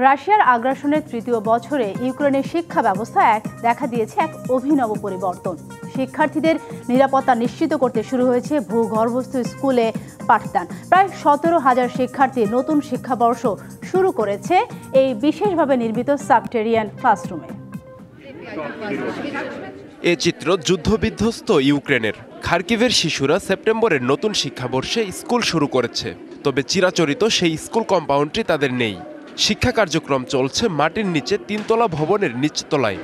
রাশিয়ার আগ্রাসনের তৃতীয় বছরে ইউক্রেনের শিক্ষা ব্যবস্থা দেখা দিয়েছে এক অভিনব পরিবর্তন। শিক্ষার্থীদের নিরাপত্তা নিশ্চিত করতে শুরু হয়েছে ভূগর্ভস্থ স্কুলে পাঠদান। প্রায় 17,000 শিক্ষার্থী নতুন শিক্ষাবর্ষ শুরু করেছে এই বিশেষভাবে নির্মিত সাবটেরিয়ান ক্লাসরুমে। এ চিত্র যুদ্ধবিধ্বস্ত ইউক্রেনের। খার্কিভের শিশুরা সেপ্টেম্বরের নতুন শিক্ষাবর্ষে স্কুল শুরু করেছে, তবে চিরাচরিত সেই স্কুল কম্পাউন্ডটি তাদের নেই। শিক্ষা কার্যক্রম চলছে মাটির নিচে 3তলা ভবনের নিচতলায়।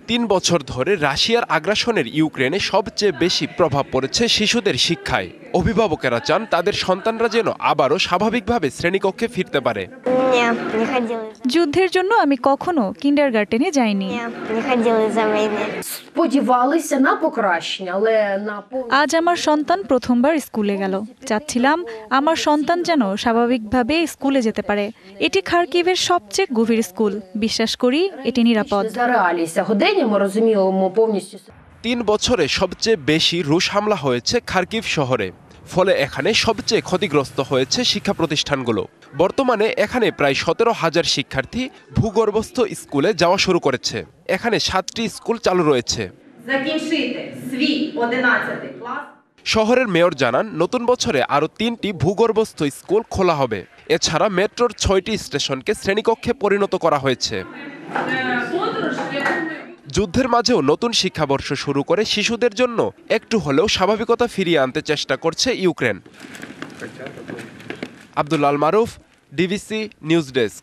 3 বছর ধরে রাশিয়ার আগ্রাসনের ইউক্রেনে সবচেয়ে বেশি প্রভাব পড়েছে শিশুদের শিক্ষায়। অভিভাবকেরা চান তাদের সন্তানরা যেন আবারও স্বাভাবিকভাবে শ্রেণীকক্ষে ফিরতে পারে। যুদ্ধের জন্য আমি কখনো কিন্ডারগার্টেনে যাইনি। আজ আমার সন্তান প্রথমবার স্কুলে গেল। চাচ্ছিলাম আমার সন্তান যেন স্বাভাবিকভাবে স্কুলে যেতে পারে। এটি খার্কিভের সবচেয়ে গভীর স্কুল। বিশ্বাস করি এটি নিরাপদ। 3 বছরে সবচেয়ে বেশি রুশ হামলা হয়েছে খার্কিভ শহরে, ফলে এখানে সবচেয়ে ক্ষতিগ্রস্ত হয়েছে শিক্ষা প্রতিষ্ঠানগুলো। বর্তমানে এখানে প্রায় 17,000 শিক্ষার্থী ভূগর্ভস্থ স্কুলে যাওয়া শুরু করেছে। এখানে 7টি স্কুল চালু রয়েছে। শহরের মেয়র জানান, নতুন বছরে আরও 3টি ভূগর্ভস্থ স্কুল খোলা হবে। এছাড়া মেট্রোর 6টি স্টেশনকে শ্রেণীকক্ষে পরিণত করা হয়েছে। যুদ্ধের মাঝেও নতুন শিক্ষাবর্ষ শুরু করে শিশুদের জন্য একটু হলেও স্বাভাবিকতা ফিরিয়ে আনতে চেষ্টা করছে ইউক্রেন। আব্দুল আল মারুফ, ডিবিসি নিউজ ডেস্ক।